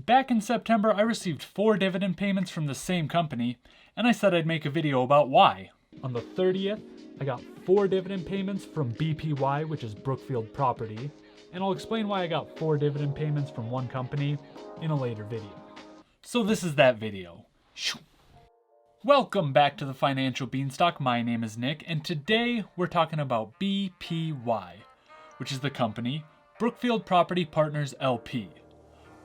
Back in September, I received 4 dividend payments from the same company, and I said I'd make a video about why. On the 30th, I got 4 dividend payments from BPY, which is Brookfield Property, and I'll explain why I got 4 dividend payments from one company in a later video. So this is that video. Welcome back to the Financial Beanstalk. My name is Nick, and today we're talking about BPY, which is the company Brookfield Property Partners LP.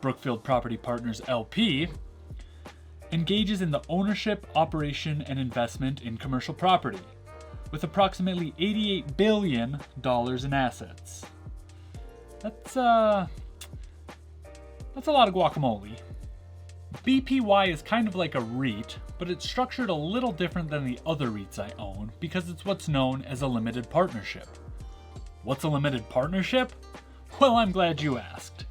Brookfield Property Partners LP engages in the ownership, operation, and investment in commercial property, with approximately $88 billion in assets. That's a lot of guacamole. BPY is kind of like a REIT, but it's structured a little different than the other REITs I own because it's what's known as a limited partnership. What's a limited partnership? Well, I'm glad you asked.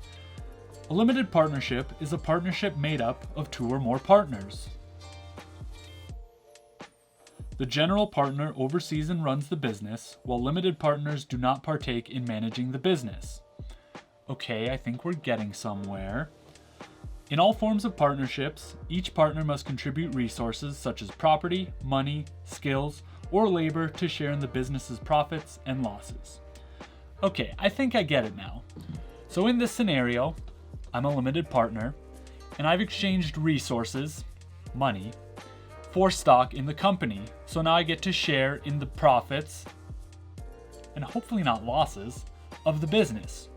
A limited partnership is a partnership made up of 2 or more partners. The general partner oversees and runs the business, while limited partners do not partake in managing the business. Okay, I think we're getting somewhere. In all forms of partnerships, each partner must contribute resources such as property, money, skills, or labor to share in the business's profits and losses. Okay, I think I get it now. So in this scenario, I'm a limited partner, and I've exchanged resources, money, for stock in the company. So now I get to share in the profits, and hopefully not losses, of the business.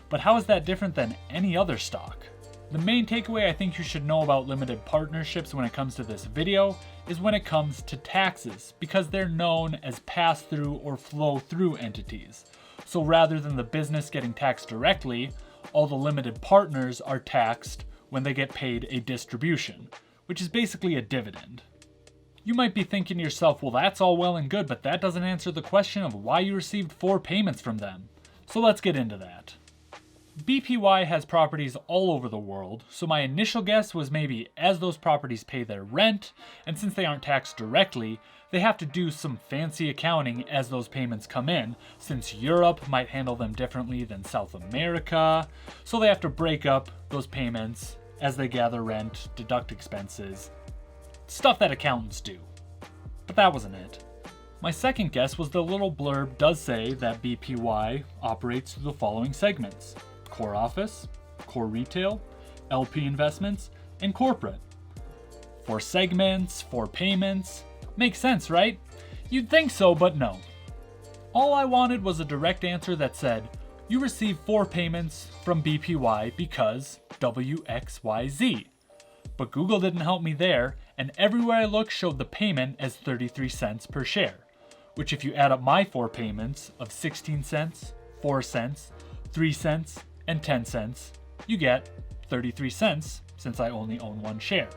But how is that different than any other stock? The main takeaway I think you should know about limited partnerships when it comes to this video is when it comes to taxes, because they're known as pass-through or flow-through entities. So rather than the business getting taxed directly, all the limited partners are taxed when they get paid a distribution, which is basically a dividend. You might be thinking to yourself, well, that's all well and good, but that doesn't answer the question of why you received 4 payments from them. So let's get into that. BPY has properties all over the world, so my initial guess was maybe as those properties pay their rent, and since they aren't taxed directly, they have to do some fancy accounting as those payments come in, since Europe might handle them differently than South America, so they have to break up those payments as they gather rent, deduct expenses, stuff that accountants do. But that wasn't it. My second guess was the little blurb does say that BPY operates through the following segments: core office, core retail, LP investments, and corporate. 4 segments, 4 payments. Makes sense, right? You'd think so, but no. All I wanted was a direct answer that said, you received 4 payments from BPY because WXYZ. But Google didn't help me there, and everywhere I looked showed the payment as 33 cents per share, which if you add up my 4 payments of 16 cents, 4 cents, 3 cents, and 10 cents, you get 33 cents since I only own 1 share.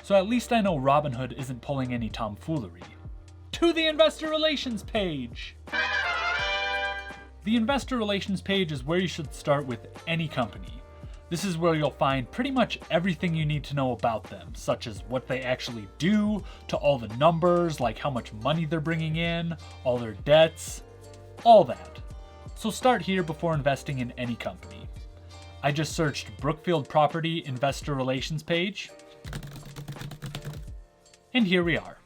So at least I know Robinhood isn't pulling any tomfoolery. To the investor relations page! The investor relations page is where you should start with any company. This is where you'll find pretty much everything you need to know about them, such as what they actually do, to all the numbers, like how much money they're bringing in, all their debts, all that. So start here before investing in any company. I just searched Brookfield Property Investor Relations page, and here we are.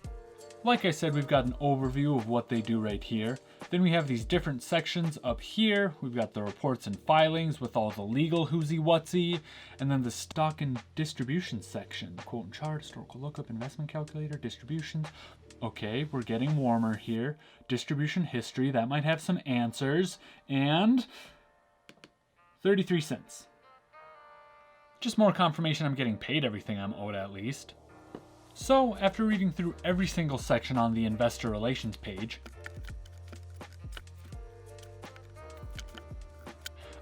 Like I said, we've got an overview of what they do right here. Then we have these different sections up here. We've got the reports and filings with all the legal whoosy whatsy, and then the stock and distribution section. Quote and chart, historical lookup, investment calculator, distributions. Okay, we're getting warmer here. Distribution history, that might have some answers. And 33 cents. Just more confirmation I'm getting paid everything I'm owed at least. So, after reading through every single section on the investor relations page,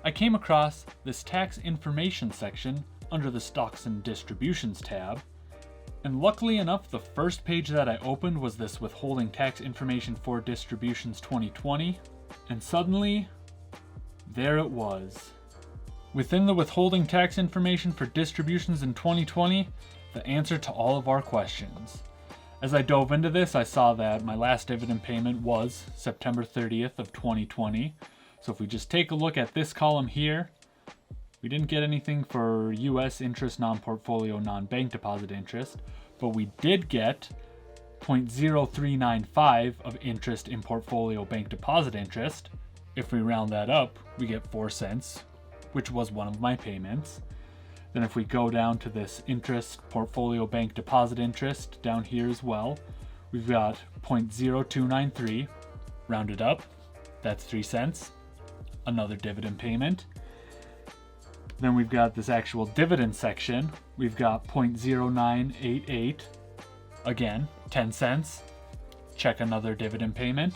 I came across this tax information section under the stocks and distributions tab, and luckily enough, the first page that I opened was this withholding tax information for distributions 2020, and suddenly, there it was. Within the withholding tax information for distributions in 2020, the answer to all of our questions. As I dove into this, I saw that my last dividend payment was September 30th of 2020. So if we just take a look at this column here, We didn't get anything for US interest, non-portfolio, non-bank deposit interest, but we did get 0.0395 of interest in portfolio bank deposit interest. If we round that up, we get 4 cents, which was one of my payments. Then if we go down to this interest, portfolio bank deposit interest down here as well, we've got 0.0293, rounded up, that's 3 cents, another dividend payment. Then we've got this actual dividend section, we've got 0.0988, again, 10 cents, check another dividend payment.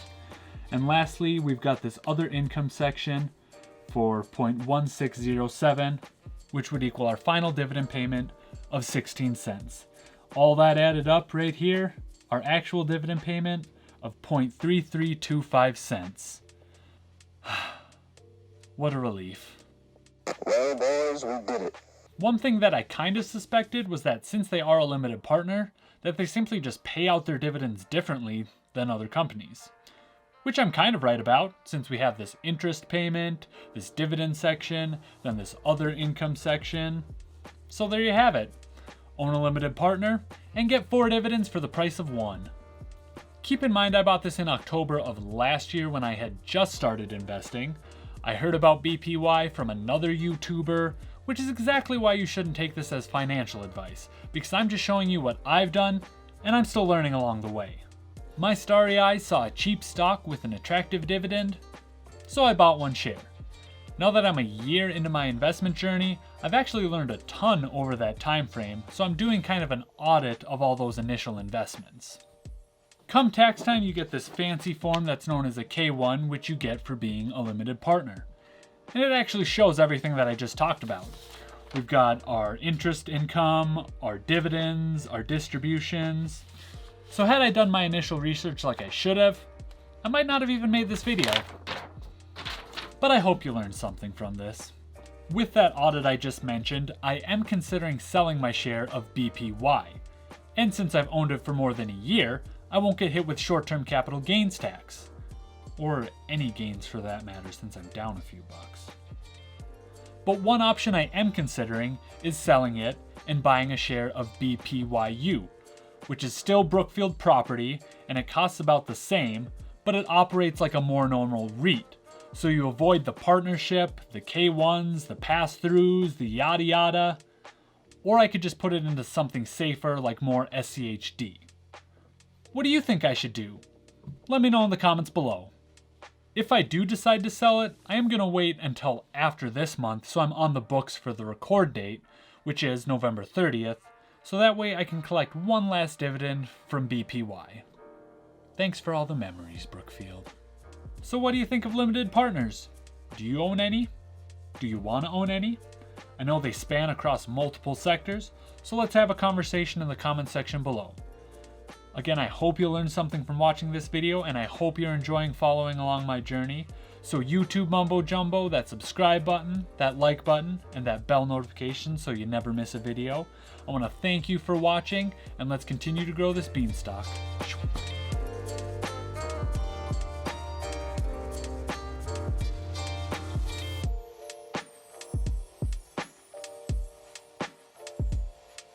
And lastly, we've got this other income section for 0.1607, which would equal our final dividend payment of 16 cents. All that added up right here, our actual dividend payment of 0.3325 cents. What a relief. Well, boys, we did it. One thing that I kind of suspected was that since they are a limited partner, that they simply just pay out their dividends differently than other companies. Which I'm kind of right about, since we have this interest payment, this dividend section, then this other income section. So there you have it. Own a limited partner and get 4 dividends for the price of 1. Keep in mind I bought this in October of last year when I had just started investing. I heard about BPY from another YouTuber, which is exactly why you shouldn't take this as financial advice, because I'm just showing you what I've done, and I'm still learning along the way. My starry eyes saw a cheap stock with an attractive dividend, so I bought 1 share. Now that I'm a year into my investment journey, I've actually learned a ton over that time frame, so I'm doing kind of an audit of all those initial investments. Come tax time, you get this fancy form that's known as a K1, which you get for being a limited partner. And it actually shows everything that I just talked about. We've got our interest income, our dividends, our distributions. So had I done my initial research like I should have, I might not have even made this video. But I hope you learned something from this. With that audit I just mentioned, I am considering selling my share of BPY. And since I've owned it for more than a year, I won't get hit with short-term capital gains tax. Or any gains for that matter, since I'm down a few bucks. But one option I am considering is selling it and buying a share of BPYU, which is still Brookfield Property, and it costs about the same, but it operates like a more normal REIT. So you avoid the partnership, the K1s, the pass-throughs, the yada yada. Or I could just put it into something safer like more SCHD. What do you think I should do? Let me know in the comments below. If I do decide to sell it, I am going to wait until after this month so I'm on the books for the record date, which is November 30th, so that way I can collect one last dividend from BPY. Thanks for all the memories, Brookfield. So what do you think of limited partners? Do you own any? Do you want to own any? I know they span across multiple sectors, so let's have a conversation in the comment section below. Again, I hope you learned something from watching this video, and I hope you're enjoying following along my journey. So YouTube mumbo jumbo, that subscribe button, that like button, and that bell notification so you never miss a video. I want to thank you for watching, and let's continue to grow this beanstalk.